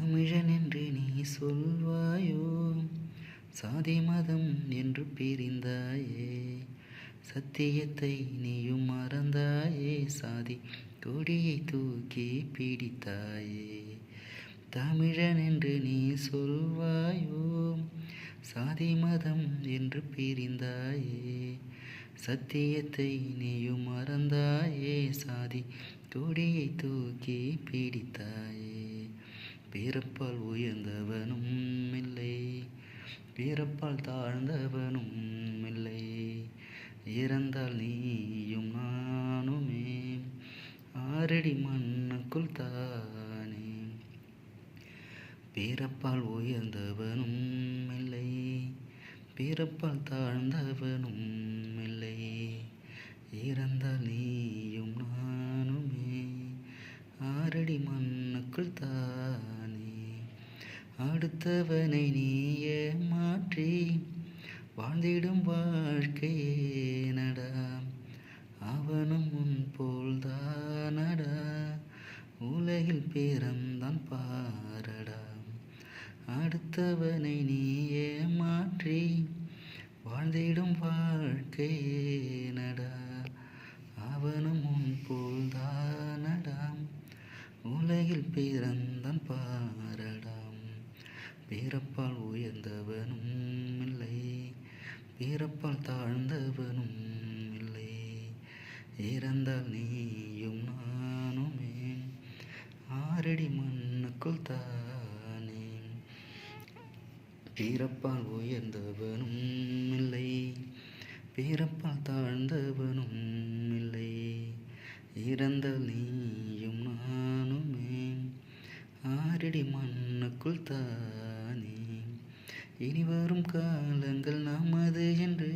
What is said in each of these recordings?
தமிழன் என்று நீ சொல்வாயோ, சாதி மதம் என்று பிரிந்தாயே, சத்தியத்தை நீயும் மறந்தாயே, சாதி கொடியை தூக்கி பிடித்தாயே. தமிழன் என்று நீ சொல்வாயோ, சாதி மதம் என்று பிரிந்தாயே, சத்தியத்தை நீயும் மறந்தாயே, சாதி கொடியை தூக்கி பிடித்தாயே. பிறப்பால் உயர்ந்தவனும் இல்லை, பிறப்பால் தாழ்ந்தவனும் இல்லை, இறந்தால் நீயும் நானுமே ஆறடி மண்ணுக்குள் தானே. பிறப்பால் உயர்ந்தவனும் இல்லை, பிறப்பால் தாழ்ந்தவனும் இல்லை, இறந்தால் நீயும் நானுமே ஆறடி மண்ணுக்குள் தானே. அடுத்தவனை நீ ஏமாற்றி வாழ்ந்திடும் வாழ்க்கையே நடா, அவனும் உன் போல்தானடா, உலகில் பிறந்தான் பாரடா. அடுத்தவனை நீ ஏமாற்றி வாழ்ந்திடும் வாழ்க்கையே நடா, அவனும் உன் போல்தானடா, உலகில் பிறந்தான் பாரடா. பிறப்பால் உயர்ந்தவனும் இல்லை, பிறப்பால் தாழ்ந்தவனும் இல்லை, இறந்தால் நீயும் நானுமே ஆறடி மண்ணுக்குள் தானே. பிறப்பால் உயர்ந்தவனும் இல்லை, பிறப்பால் தாழ்ந்தவனும் இல்லை, இறந்தால் நீயும் நானுமே ஆறடி மண்ணுக்குள் தானே. இனி வரும் காலங்கள் நமது என்று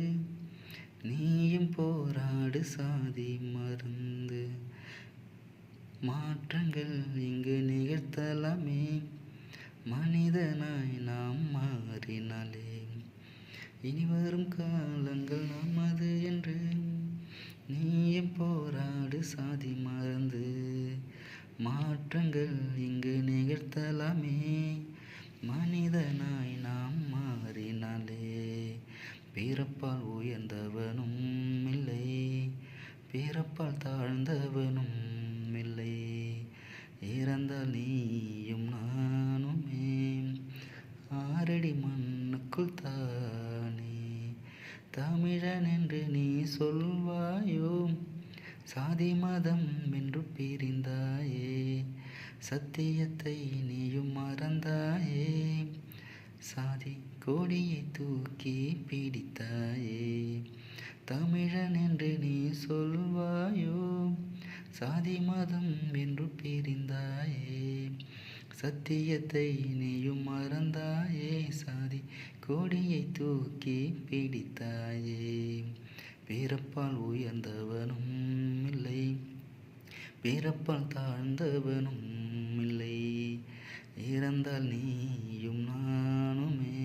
நீயும் போராடு, சாதி மறந்து மாற்றங்கள் இங்கு நிகழ்த்தலாமே, மனிதனாய் நாம் மாறினாலே. இனி வரும் காலங்கள் நமது என்று நீயும் போராடு, சாதி மறந்து மாற்றங்கள் இங்கு நிகழ்த்தலாமே, மனிதனாய் நாம் மாறினாலே. பிறப்பால் உயர்ந்தவனும் இல்லை, பிறப்பால் தாழ்ந்தவனும் இல்லை, இறந்தால் நீயும் நானுமே ஆறடி மண்ணுக்குள் தானே. தமிழன் என்று நீ சொல்வாயோ, சாதி மதம் என்று பிரிந்தாயே, சத்தியத்தை நீயும் மறந்தாயே, சாதி கொடியை தூக்கி பிடித்தாயே. தமிழன் என்று நீ சொல்வாயோ, சாதி மதம் என்று பிரிந்தாயே, சத்தியத்தை நீயும் மறந்தாயே, சாதி கொடியை தூக்கி பிடித்தாயே. பிறப்பால் உயர்ந்தவனும் இல்லை, பிறப்பால் தாழ்ந்தவனும் இல்லை, இறந்தால் நீயும் நானுமே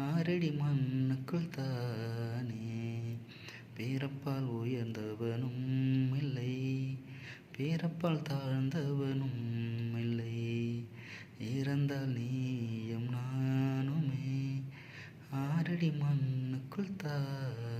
ஆறடி மண்ணுக்குள் தானே. பிறப்பால் உயர்ந்தவனும் இல்லை, பிறப்பால் தாழ்ந்தவனும் இல்லை, இறந்தால் நீயும் நானுமே ஆறடி மண்ணுக்குள் தானே.